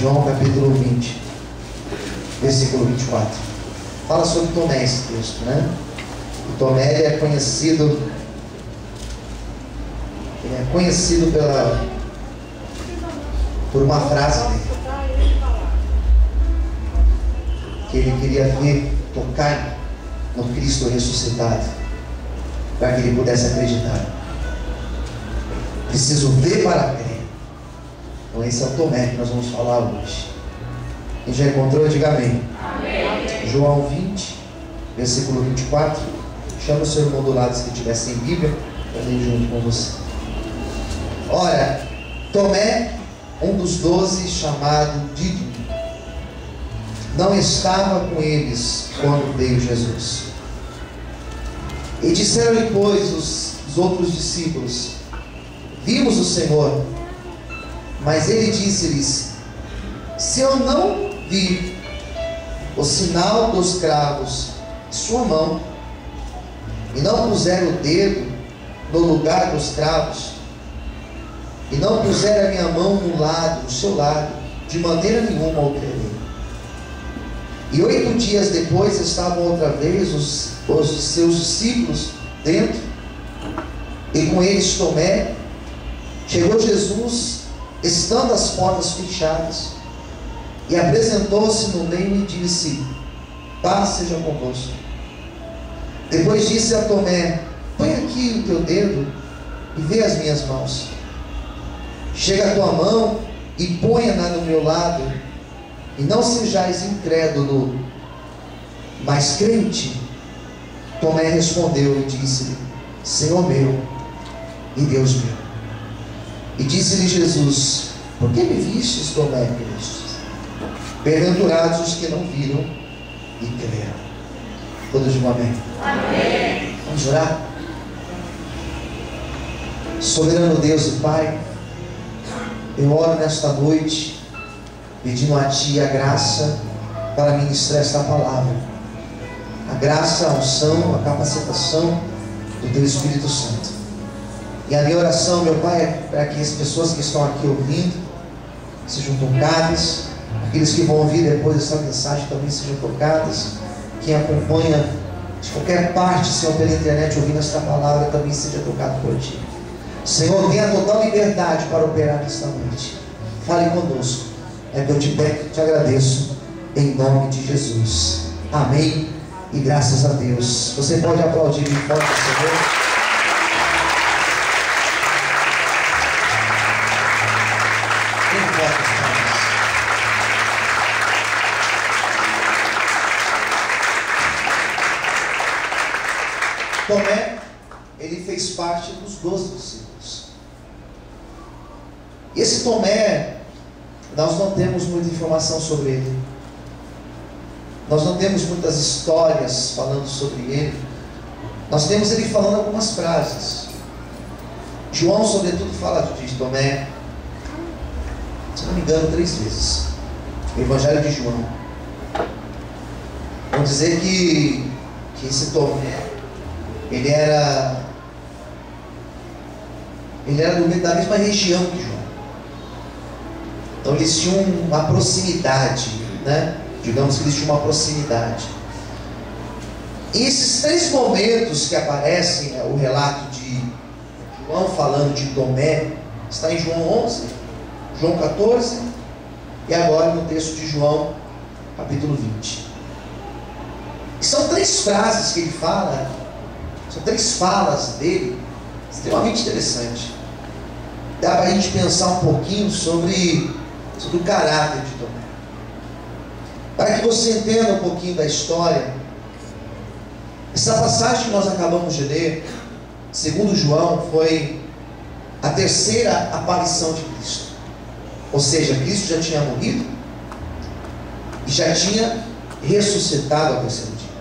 João capítulo 20, versículo 24. Fala sobre Tomé esse texto, né? O Tomé ele é conhecido por uma frase dele, que ele queria ver, tocar no Cristo ressuscitado, para que ele pudesse acreditar. Preciso ver para crer. Então esse é o Tomé que nós vamos falar hoje. Quem já encontrou, diga amém. Amém. João 20, versículo 24. Chama o seu irmão do lado, se ele estiver sem Bíblia, para ler junto com você. Ora, Tomé, um dos 12, chamado Dídimo, não estava com eles quando veio Jesus. E disseram-lhe, pois, os outros discípulos: vimos o Senhor. Mas ele disse-lhes: se eu não vir o sinal dos cravos em sua mão, e não puser o dedo no lugar dos cravos, e não puser a minha mão no seu lado, de maneira nenhuma o crerei. E 8 dias depois estavam outra vez os seus discípulos dentro, e com eles Tomé. Chegou Jesus, estando as portas fechadas, e apresentou-se no meio e disse: paz seja convosco. Depois disse a Tomé: põe aqui o teu dedo e vê as minhas mãos. Chega a tua mão e ponha-na no meu lado, e não sejais incrédulo, mas crente. Tomé respondeu e disse-lhe: Senhor meu e Deus meu. E disse-lhe Jesus: por que me vistes, Tomé, Cristo? Bem-aventurados os que não viram e creram. Todos digam amém. Amém. Vamos orar? Soberano Deus e Pai, eu oro nesta noite, pedindo a Ti a graça para ministrar esta palavra. A graça, a unção, a capacitação do Teu Espírito Santo. E a minha oração, meu Pai, é para que as pessoas que estão aqui ouvindo sejam tocadas, aqueles que vão ouvir depois essa mensagem também sejam tocadas, quem acompanha de qualquer parte, Senhor, pela internet, ouvindo esta palavra, também seja tocado por Ti. Senhor, tenha total liberdade para operar nesta noite. Fale conosco. É que eu te peço e te agradeço, em nome de Jesus. Amém. E graças a Deus. Você pode aplaudir bem forte, Senhor. Tomé, ele fez parte dos 12 discípulos. E esse Tomé, nós não temos muita informação sobre ele. Nós não temos muitas histórias falando sobre ele. Nós temos ele falando algumas frases. João, sobretudo, fala de Tomé, se não me engano, 3 vezes. O Evangelho de João. Vamos dizer que esse Tomé, ele era da mesma região que João. Então eles tinham uma proximidade, né? Digamos que eles tinham uma proximidade. E esses 3 momentos que aparecem, o relato de João falando de Tomé, está em João 11, João 14 e agora no texto de João, capítulo 20. E são 3 frases que ele fala, são 3 falas dele, extremamente interessante. Dá para a gente pensar um pouquinho sobre o caráter de Tomé. Para que você entenda um pouquinho da história, essa passagem que nós acabamos de ler, segundo João, foi a 3ª aparição de Cristo. Ou seja, Cristo já tinha morrido e já tinha ressuscitado ao 3º dia.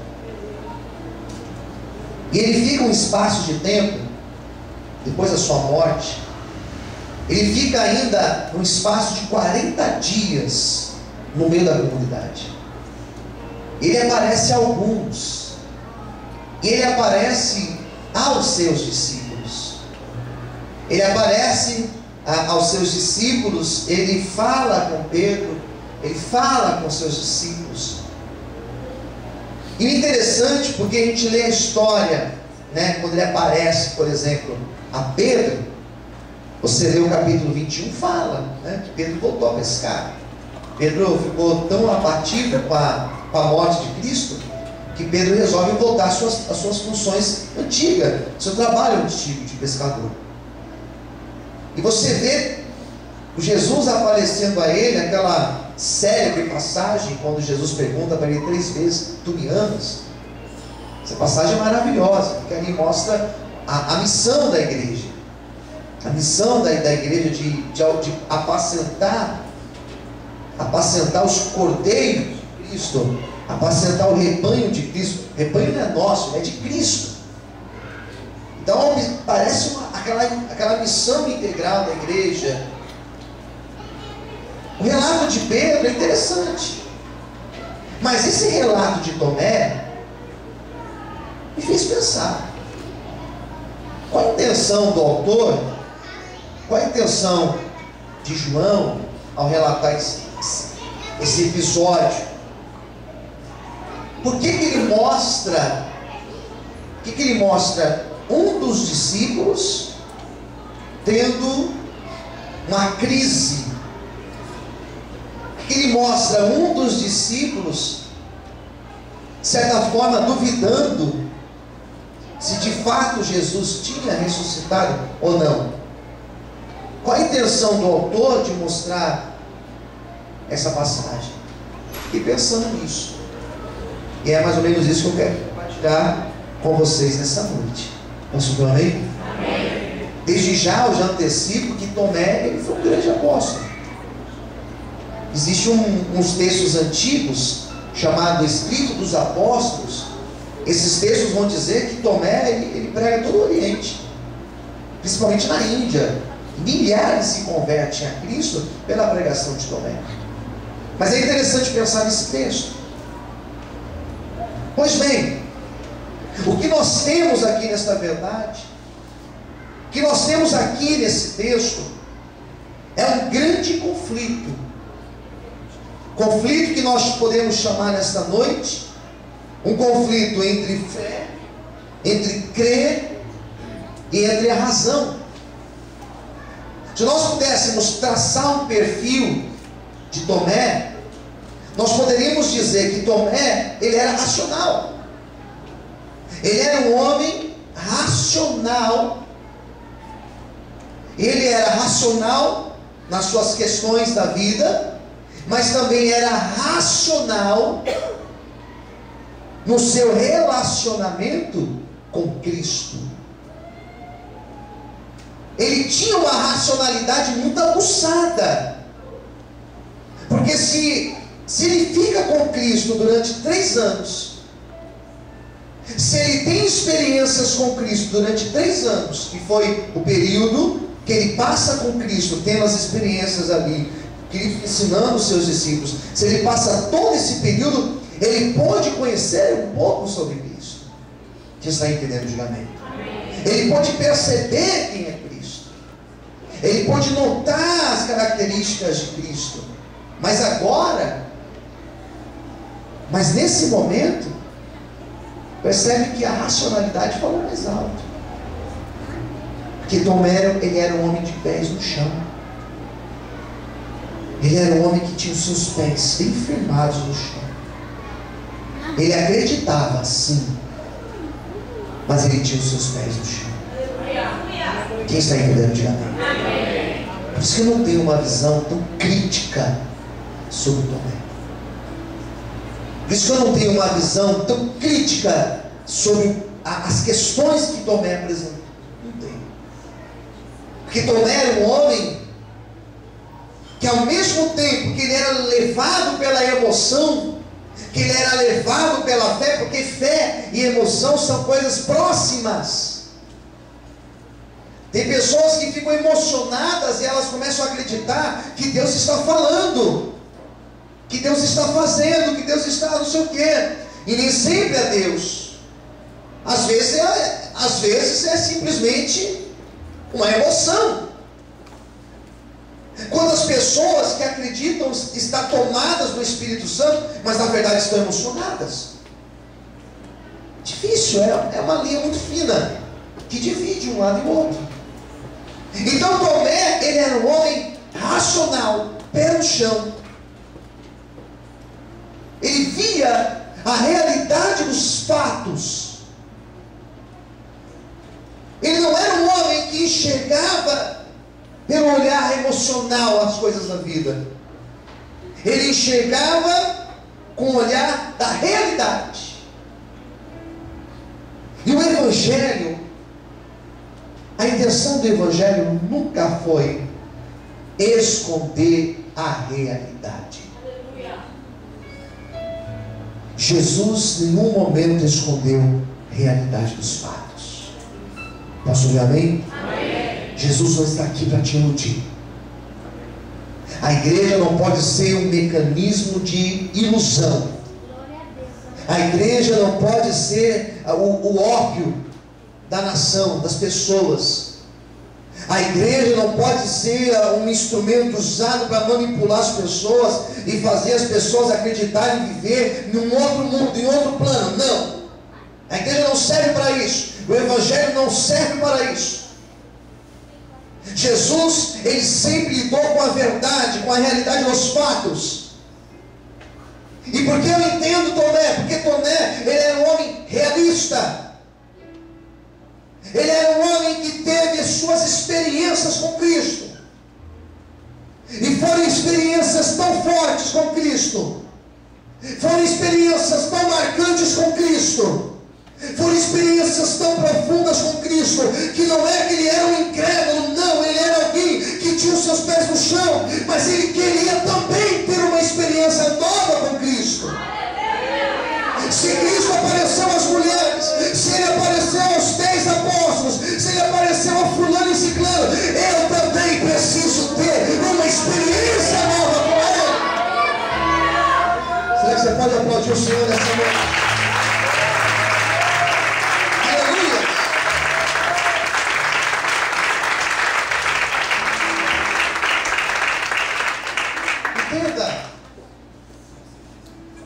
E ele fica um espaço de tempo, depois da sua morte, ele fica ainda um espaço de 40 dias no meio da comunidade. Ele aparece a alguns, ele aparece aos seus discípulos, ele aparece aos seus discípulos, ele fala com Pedro, Ele fala com seus discípulos. E é interessante porque a gente lê a história, né, quando ele aparece, por exemplo, a Pedro. Você lê o capítulo 21, fala, né, que Pedro voltou a pescar. Pedro ficou tão abatido com a morte de Cristo, que Pedro resolve voltar às suas funções antigas, seu trabalho antigo de pescador. E você vê o Jesus aparecendo a ele, aquela célebre passagem, quando Jesus pergunta para ele 3 vezes: tu me amas? Essa passagem é maravilhosa, porque ali mostra a missão da igreja. A missão da igreja de apacentar os cordeiros de Cristo, apacentar o rebanho de Cristo. O rebanho não é nosso, é de Cristo. Então parece aquela missão integral da igreja. O relato de Pedro é interessante, mas esse relato de Tomé me fez pensar. Qual a intenção do autor? Qual a intenção de João ao relatar esse episódio? Por que ele mostra um dos discípulos tendo uma crise? Por que ele mostra um dos discípulos, de certa forma, duvidando se de fato Jesus tinha ressuscitado ou não? Qual a intenção do autor de mostrar essa passagem? Fiquei pensando nisso. E é mais ou menos isso que eu quero compartilhar com vocês nessa noite. Posso dar um amém? Amém. Desde já eu já antecipo que Tomé, ele foi um grande apóstolo. Existem uns textos antigos chamados Escrito dos Apóstolos. Esses textos vão dizer que Tomé ele prega todo o Oriente, principalmente na Índia. Milhares se convertem a Cristo pela pregação de Tomé. Mas é interessante pensar nesse texto. Pois bem, o que nós temos aqui nesta verdade, o que nós temos aqui nesse texto, é um grande conflito. Conflito que nós podemos chamar nesta noite um conflito entre fé, entre crer e entre a razão. Se nós pudéssemos traçar um perfil de Tomé, nós poderíamos dizer que Tomé, ele era racional. Ele era um homem racional. Ele era racional nas suas questões da vida, mas também era racional no seu relacionamento com Cristo. Ele tinha uma racionalidade muito aguçada, porque se ele fica com Cristo durante 3 anos, se ele tem experiências com Cristo durante 3 anos, que foi o período que ele passa com Cristo, tendo as experiências ali, ensinando os seus discípulos, se ele passa todo esse período, ele pode conhecer um pouco sobre Cristo. Você está entendendo? Diga amém. Ele pode perceber quem é Cristo. Ele pode notar as características de Cristo. Mas nesse momento, percebe que a racionalidade falou mais alto. Porque Tomé, ele era um homem de pés no chão. Ele era um homem que tinha os seus pés bem firmados no chão. Ele acreditava, sim, mas ele tinha os seus pés no chão. Quem está entendendo? Diga amém. Por isso que eu não tenho uma visão tão crítica sobre Tomé. Por isso que eu não tenho uma visão tão crítica sobre as questões que Tomé apresentou. Não tenho. Porque Tomé era um homem que, ao mesmo tempo que ele era levado pela emoção, que ele era levado pela fé, porque fé e emoção são coisas próximas. Tem pessoas que ficam emocionadas e elas começam a acreditar que Deus está falando, que Deus está fazendo, que Deus está não sei o quê. E nem sempre é Deus. Às vezes é simplesmente uma emoção. Quando as pessoas que acreditam estão tomadas do Espírito Santo, mas na verdade estão emocionadas. Difícil, é uma linha muito fina, que divide um lado e o outro. Então Tomé, ele era um homem racional, pé no chão. Ele via a realidade dos fatos. Ele não era um homem que enxergava pelo olhar emocional as coisas da vida. Ele enxergava com o olhar da realidade. E o Evangelho, a intenção do Evangelho nunca foi esconder a realidade. Jesus em nenhum momento escondeu a realidade dos fatos. Posso ouvir amém? Amém. Jesus não está aqui para te iludir. A igreja não pode ser um mecanismo de ilusão. A igreja não pode ser o ópio da nação, das pessoas. A igreja não pode ser um instrumento usado para manipular as pessoas e fazer as pessoas acreditarem em viver num outro mundo, em outro plano. Não. A igreja não serve para isso. O Evangelho não serve para isso. Jesus, ele sempre lidou com a verdade, com a realidade dos fatos. E por que eu entendo Tomé? Porque Tomé, ele era um homem realista. Ele era um homem que teve as suas experiências com Cristo. E foram experiências tão fortes com Cristo. Foram experiências tão marcantes com Cristo. Foram experiências tão profundas com Cristo, que não é que ele era um incrédulo, não, ele era alguém que tinha os seus pés no chão, mas ele queria também ter uma experiência nova com Cristo. Se Cristo apareceu às mulheres, se ele apareceu aos 10 apóstolos, se ele apareceu a fulano e ciclano, eu também preciso ter uma experiência nova com ele. Será que você pode aplaudir o Senhor nessa noite?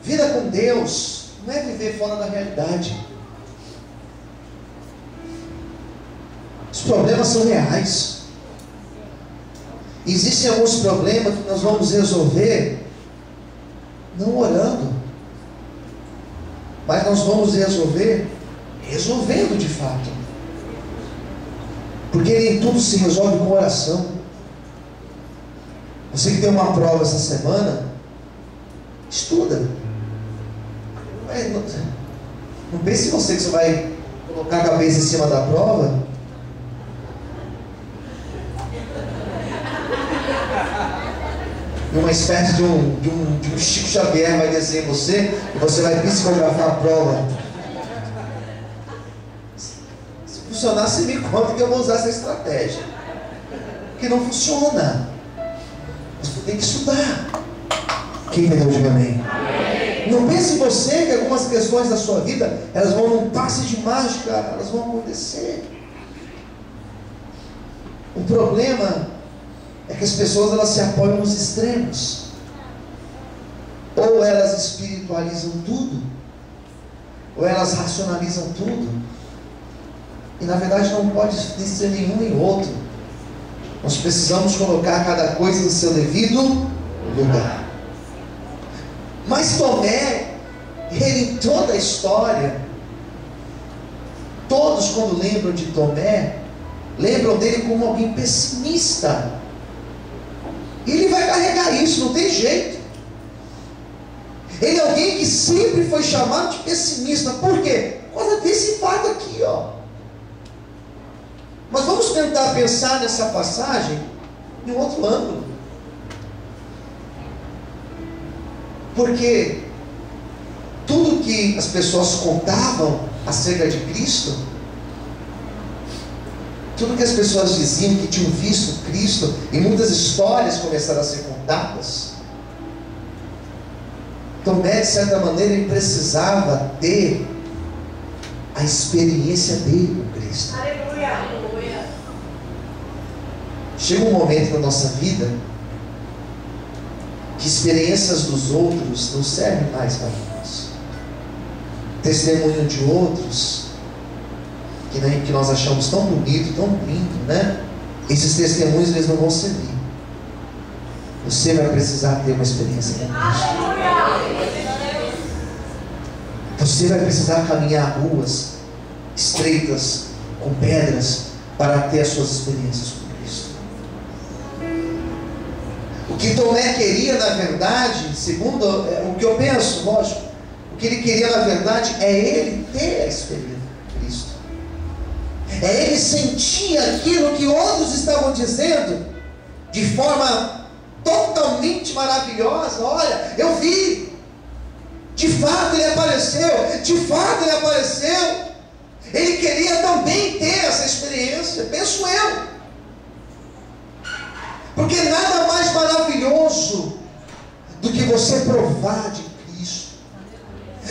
Vida com Deus não é viver fora da realidade. Os problemas são reais. Existem alguns problemas que nós vamos resolver não orando, mas nós vamos resolver resolvendo de fato, porque nem tudo se resolve com oração. Você que tem uma prova essa semana, estuda. Não pense em você que você vai colocar a cabeça em cima da prova e uma espécie de um Chico Xavier vai descer em você e você vai psicografar a prova. Se funcionar, você me conta que eu vou usar essa estratégia, porque não funciona. Você tem que estudar. Quem entendeu, diga amém. Não pense em você que algumas questões da sua vida, elas vão num passe de mágica, elas vão acontecer. O problema é que as pessoas, elas se apoiam nos extremos. Ou elas espiritualizam tudo, ou elas racionalizam tudo. E na verdade não pode ser nenhum nem outro. Nós precisamos colocar cada coisa no seu devido lugar. Mas Tomé, ele em toda a história, todos quando lembram de Tomé, lembram dele como alguém pessimista. E ele vai carregar isso, não tem jeito. Ele é alguém que sempre foi chamado de pessimista. Por quê? Por causa desse fato aqui, ó. Mas vamos tentar pensar nessa passagem em outro ângulo. Porque tudo que as pessoas contavam acerca de Cristo, tudo que as pessoas diziam que tinham visto Cristo, e muitas histórias começaram a ser contadas, Tomé, de certa maneira, ele precisava ter a experiência dele com Cristo. Aleluia. Chega um momento na nossa vida que experiências dos outros não servem mais para nós. Testemunho de outros que nós achamos tão bonito, tão lindo, né? Esses testemunhos eles não vão servir. Você vai precisar ter uma experiência com Cristo. Você vai precisar caminhar ruas estreitas, com pedras, para ter as suas experiências com Cristo. O que Tomé queria, na verdade, segundo o que eu penso, lógico, o que ele queria, na verdade, é ele ter a experiência com Cristo. É ele sentir aquilo que outros estavam dizendo, de forma totalmente maravilhosa. Olha, eu vi, de fato ele apareceu, de fato ele apareceu. Ele queria também ter essa experiência, penso eu, porque nada mais maravilhoso do que você provar de Cristo.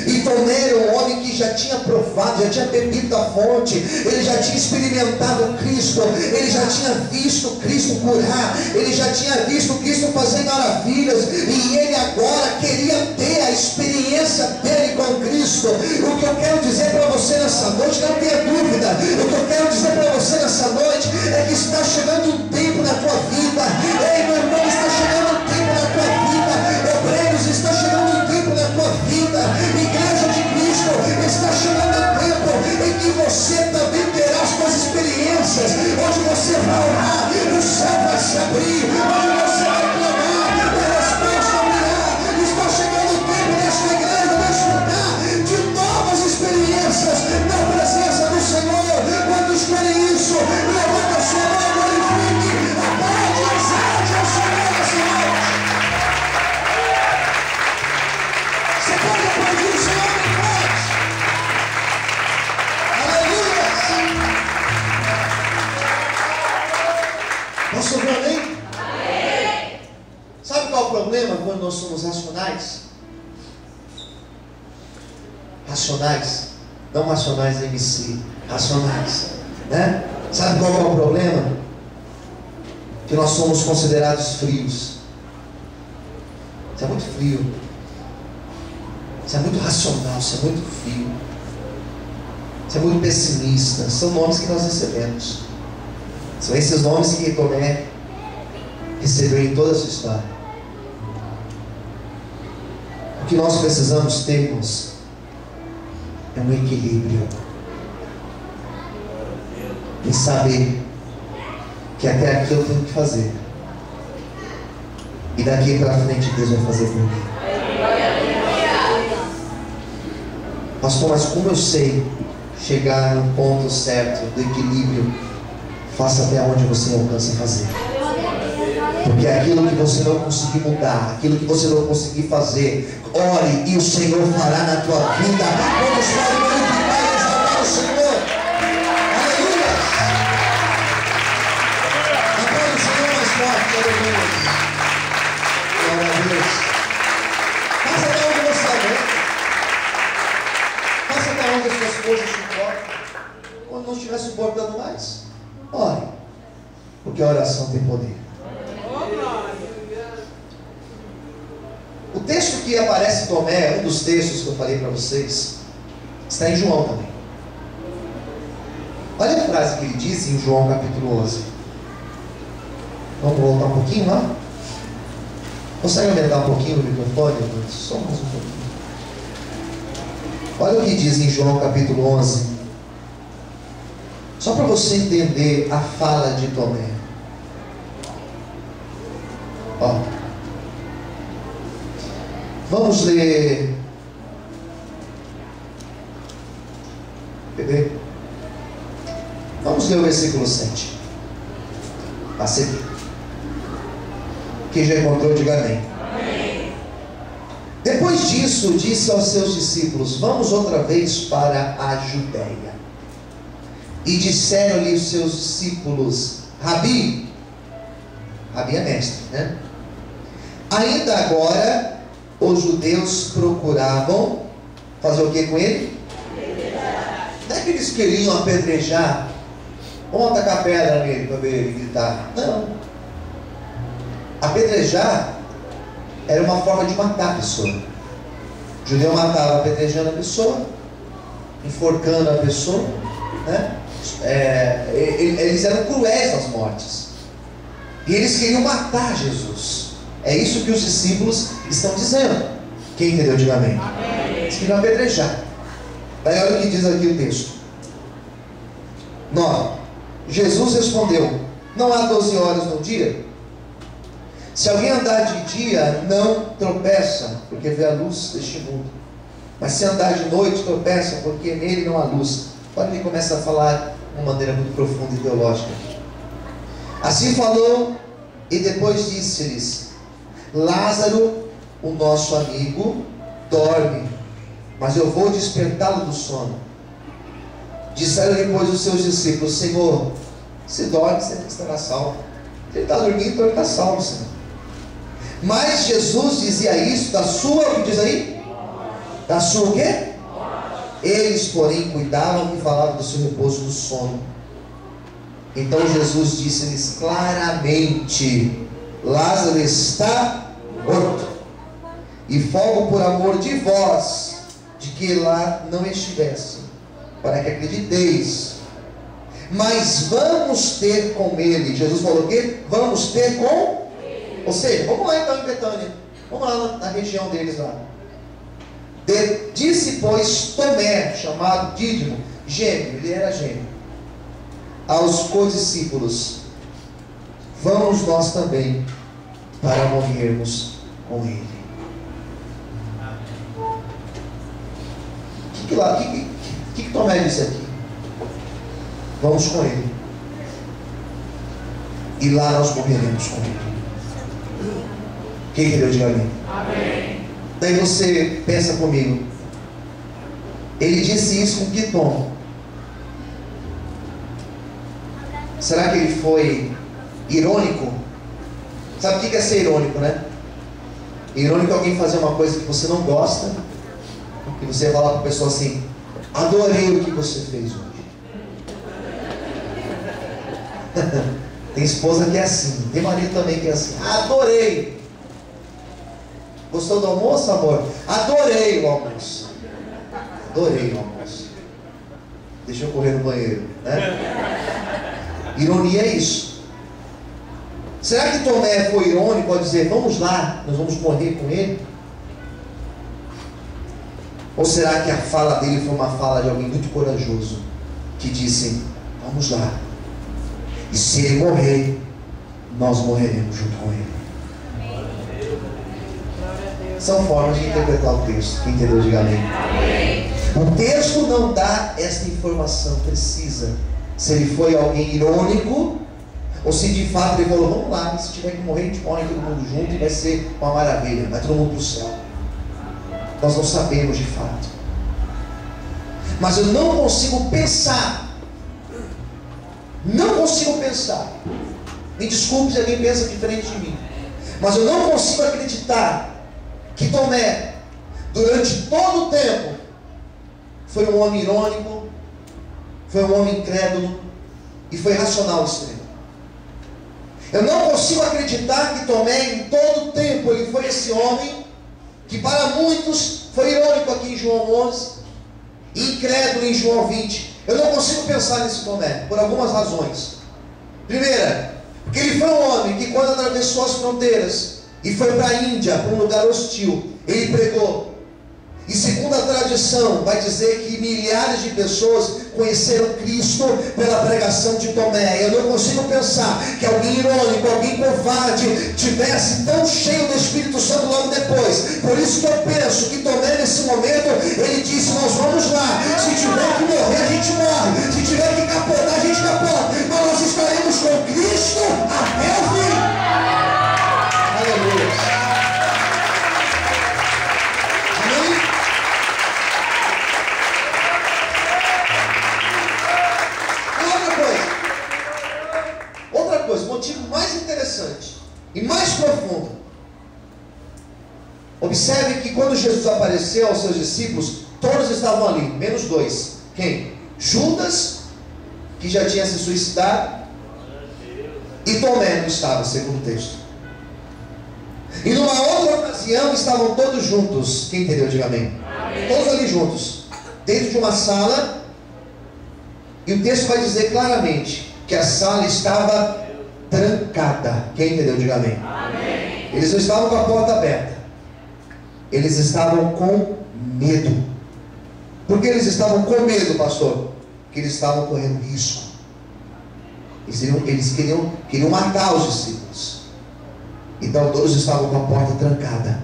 E Tomé era um homem que já tinha provado, já tinha bebido da fonte, ele já tinha experimentado Cristo, ele já tinha visto Cristo curar, ele já tinha visto Cristo fazer maravilhas, e ele agora queria ter a experiência dele com Cristo. O que eu quero dizer para você nessa noite, não tenha dúvida, o que eu quero dizer para você nessa noite é que está chegando um tempo na tua vida. Ei, meu irmão, está chegando um tempo na tua vida. Obreiros, está chegando um tempo na tua vida. Igreja de Cristo, está chegando o tempo em que você também terá as suas experiências, onde você vai orar, o céu vai se abrir, onde você vai clamar, a resposta virá. Está chegando o tempo desta igreja desfrutar de novas experiências na presença do Senhor. Quando esperem isso, levanta a sua mão, glorifique, aplaude, exalte ao Senhor essa noite. Você pode aplaudir o Senhor em paz. Aleluia. Posso ouvir amém? Amém. Sabe qual é o problema quando nós somos racionais? Racionais, não racionais MC, racionais, né? Sabe qual é o problema? Que nós somos considerados frios. Você é muito frio. Você é muito racional, você é muito frio. Você é muito pessimista. São nomes que nós recebemos. São esses nomes que Tomé recebeu em toda a sua história. O que nós precisamos termos é um equilíbrio. Em saber que até aqui eu tenho que fazer. E daqui para frente Deus vai fazer por mim. Pastor, mas como eu sei chegar no ponto certo do equilíbrio? Faça até onde você alcança fazer. Porque aquilo que você não conseguir mudar, aquilo que você não conseguir fazer, ore e o Senhor fará na tua vida. Vamos glorificar e exaltar o Senhor. Aleluia. Aplaude o Senhor mais forte, aleluia. Glória a Deus. Faça até onde você aguenta. Faça até onde as suas coisas suportam. Quando não estiver suportando mais, ore. Porque a oração tem poder. O texto que aparece em Tomé, um dos textos que eu falei para vocês, está em João também. Olha a frase que ele diz em João capítulo 11. Vamos voltar um pouquinho lá? Consegue aumentar um pouquinho o microfone? Só mais um pouquinho. Olha o que diz em João capítulo 11. Só para você entender a fala de Tomé. Ó. Vamos ler. Bebê. Vamos ler o versículo 7. A seguir. Quem já encontrou, diga amém. Amém. Depois disso, disse aos seus discípulos: vamos outra vez para a Judéia. E disseram-lhe os seus discípulos: Rabi. Rabi é mestre, né? Ainda agora os judeus procuravam fazer o que com ele? Não é que eles queriam apedrejar, vamos tacar pedra nele para ver ele gritar. Não. Apedrejar era uma forma de matar a pessoa. O judeu matava apedrejando a pessoa, enforcando a pessoa, né? Eles eram cruéis nas mortes. E eles queriam matar Jesus. É isso que os discípulos estão dizendo. Quem entendeu, diga amém. Eles queriam apedrejar. Daí olha o que diz aqui o texto 9. Jesus respondeu: não há 12 horas no dia? Se alguém andar de dia, não tropeça, porque vê a luz deste mundo. Mas se andar de noite, tropeça, porque nele não há luz. Olha, ele começa a falar de uma maneira muito profunda e teológica. Assim falou, e depois disse-lhes: Lázaro, o nosso amigo, dorme, mas eu vou despertá-lo do sono. Disseram-lhe, pois, os seus discípulos: Senhor, se dorme, você estará salvo. Se ele está dormindo, então ele está salvo, Senhor. Mas Jesus dizia isso da sua, o que diz aí? Da sua o quê? Eles, porém, cuidavam e falavam do seu repouso do sono. Então Jesus disse-lhes claramente: Lázaro está morto, e folgo por amor de vós, de que lá não estivesse, para que acrediteis. Mas vamos ter com ele. Jesus falou o quê? Vamos ter com ele. Ou seja, vamos lá então em Betânia. Vamos lá na região deles lá. Disse, pois, Tomé, chamado Dídimo, gêmeo, ele era gêmeo, aos condiscípulos: vamos nós também para morrermos com ele. O que Tomé disse aqui? Vamos com ele, e lá nós morreremos com ele. Quem entendeu, diga amém. Amém. Daí você pensa comigo, ele disse isso com que tom? Será que ele foi irônico? Sabe o que é ser irônico, né? Irônico é alguém fazer uma coisa que você não gosta, e você falar para a pessoa assim: adorei o que você fez hoje. Tem esposa que é assim, tem marido também que é assim: adorei. Gostou do almoço, amor? Adorei o almoço. Adorei o almoço. Deixa eu correr no banheiro, né? Ironia é isso. Será que Tomé foi irônico ao dizer: vamos lá, nós vamos morrer com ele? Ou será que a fala dele foi uma fala de alguém muito corajoso, que disse: vamos lá, e se ele morrer, nós morreremos junto com ele? São formas de interpretar o texto. Quem entendeu, diga amém. O texto não dá esta informação precisa, se ele foi alguém irônico, ou se de fato ele falou: vamos lá, e se tiver que morrer, a gente morre todo mundo junto e vai ser uma maravilha, vai todo mundo para o céu. Nós não sabemos de fato. Mas eu não consigo pensar. Não consigo pensar. Me desculpe se alguém pensa diferente de mim, mas eu não consigo acreditar que Tomé, durante todo o tempo, foi um homem irônico, foi um homem incrédulo e foi racional extremo. Eu não consigo acreditar que Tomé, em todo o tempo, ele foi esse homem que para muitos foi irônico aqui em João 11, incrédulo em João 20. Eu não consigo pensar nesse Tomé, por algumas razões. Primeira, porque ele foi um homem que, quando atravessou as fronteiras e foi para a Índia, para um lugar hostil, ele pregou. E segundo a tradição, vai dizer que milhares de pessoas conheceram Cristo pela pregação de Tomé. Eu não consigo pensar que alguém irônico, alguém covarde, tivesse tão cheio do Espírito Santo logo depois. Por isso que eu penso que Tomé, nesse momento, ele disse: nós vamos lá, se tiver que morrer, a gente morre, se tiver que capotar, a gente capota, mas nós estaremos com Cristo até o fim. Aleluia. Motivo mais interessante e mais profundo. Observe que quando Jesus apareceu aos seus discípulos, todos estavam ali, menos dois. Quem? Judas, que já tinha se suicidado, e Tomé não estava, segundo o texto. E numa outra ocasião estavam todos juntos. Quem entendeu? Diga amém. Amém. Todos ali juntos, dentro de uma sala. E o texto vai dizer claramente que a sala estava trancada. Quem entendeu? Diga amém. Amém. Eles não estavam com a porta aberta. Eles estavam com medo. Por que eles estavam com medo, pastor? Porque eles estavam correndo risco. Eles queriam matar os discípulos. Então todos estavam com a porta trancada.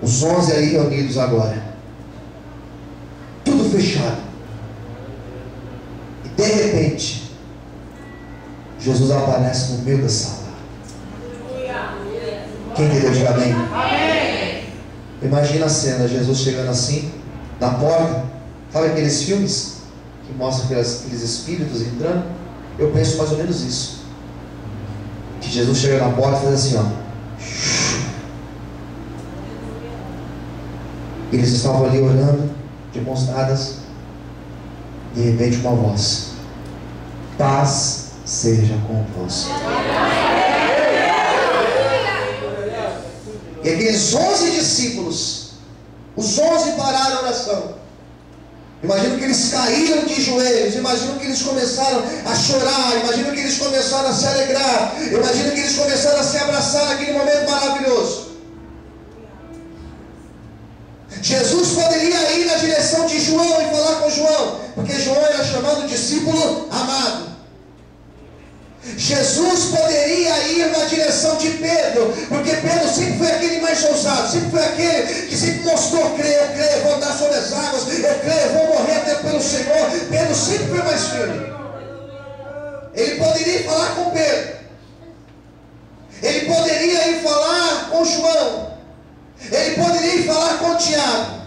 Os 11 ali reunidos agora. Tudo fechado. E de repente, Jesus aparece no meio da sala. Quem entendeu? Diga amém. Imagina a cena, Jesus chegando assim, na porta. Sabe aqueles filmes que mostram aqueles espíritos entrando? Eu penso mais ou menos isso. Que Jesus chega na porta e faz assim, ó. Eles estavam ali orando, de mãos dadas. De repente uma voz: paz seja convosco. E aqueles 11 discípulos, os 11 pararam a oração. Imagino que eles caíram de joelhos. Imagino que eles começaram a chorar. Imagino que eles começaram a se alegrar. Imagino que eles começaram a se abraçar naquele momento maravilhoso. Jesus poderia ir na direção de João e falar com João, porque João era chamado discípulo amado. Jesus poderia ir na direção de Pedro, porque Pedro sempre foi aquele mais ousado, sempre foi aquele que sempre mostrou: eu creio, vou andar sobre as águas, eu creio, vou morrer até pelo Senhor. Pedro sempre foi mais firme. Ele poderia ir falar com Pedro, ele poderia ir falar com João, ele poderia ir falar com Tiago,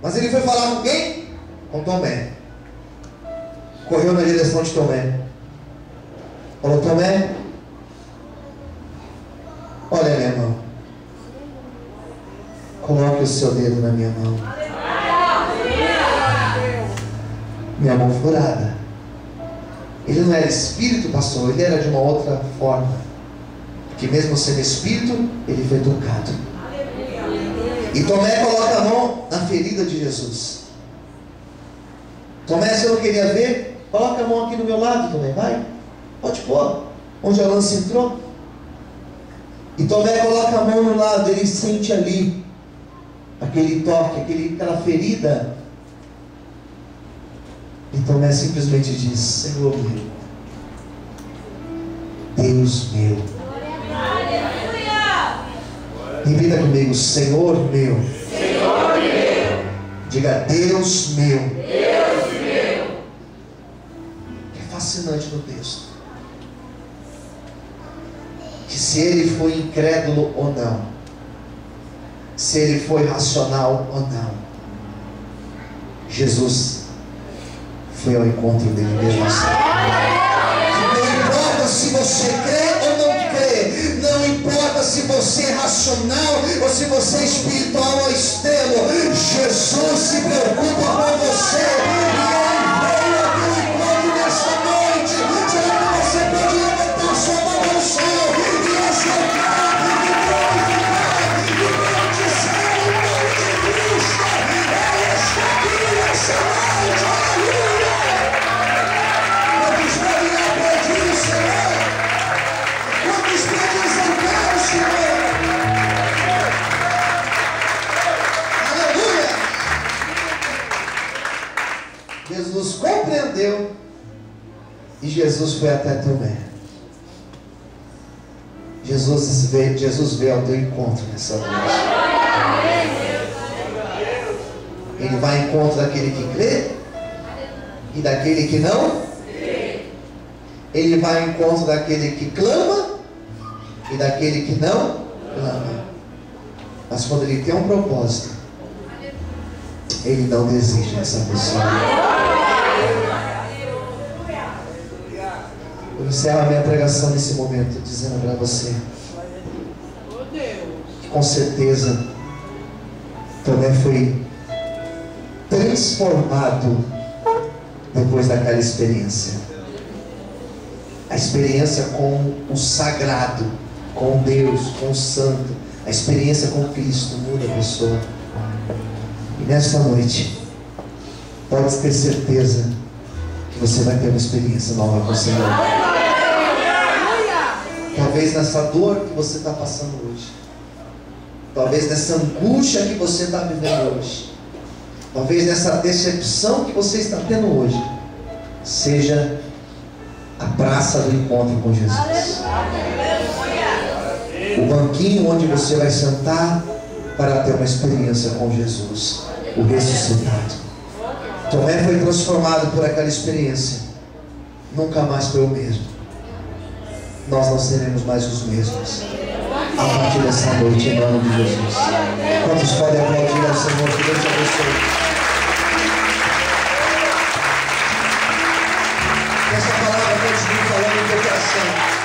mas ele foi falar com quem? Com Tomé. Correu na direção de Tomé. Falou: Tomé, olha a minha mão, coloque o seu dedo na minha mão. Minha mão furada. Ele não era espírito, pastor, ele era de uma outra forma, porque mesmo sendo espírito, ele foi tocado. E Tomé coloca a mão na ferida de Jesus. Tomé, se eu não queria ver, coloca a mão aqui do meu lado, Tomé, vai. Pode pôr, onde a lança entrou. E Tomé coloca a mão no lado, ele sente ali aquele toque, aquela ferida. E Tomé simplesmente diz: Senhor meu, Deus meu. Repita comigo: Senhor meu. Senhor meu. Diga: Deus meu. Deus meu. É fascinante no texto que se ele foi incrédulo ou não, se ele foi racional ou não, Jesus foi ao encontro dele mesmo assim. Não importa se você crê ou não crê, não importa se você é racional ou se você é espiritual ao extremo, Jesus se preocupa com você. E ele veio aqui ao encontro nesta noite. Será que você pode levantar sua mão ao céu e exaltar e glorificar e bendizer o nome de Cristo? Ele está aqui nessa noite. Aleluia! Quantos podem aplaudir o Senhor? Quantos podem exaltar o Senhor? Aleluia! Jesus compreendeu e Jesus foi até Tomé. Jesus veio ao teu encontro nessa noite. Ele vai ao encontro daquele que crê e daquele que não. Ele vai ao encontro daquele que clama e daquele que não clama. Mas quando ele tem um propósito, ele não desiste dessa pessoa. Eu encerro a minha pregação nesse momento dizendo para você que com certeza Tomé foi transformado depois daquela experiência. A experiência com o sagrado, com Deus, com o Santo, a experiência com Cristo muda a pessoa. E nesta noite, pode ter certeza que você vai ter uma experiência nova com o Senhor. Talvez nessa dor que você está passando hoje, talvez nessa angústia que você está vivendo hoje, talvez nessa decepção que você está tendo hoje, seja a praça do encontro com Jesus. O banquinho onde você vai sentar para ter uma experiência com Jesus, o ressuscitado. Tomé foi transformado por aquela experiência. Nunca mais foi o mesmo. Nós não seremos mais os mesmos a partir dessa noite, em nome de Jesus. Quantos podem aplaudir ao Senhor? Que Deus te abençoe. Essa palavra continua falando no teu coração.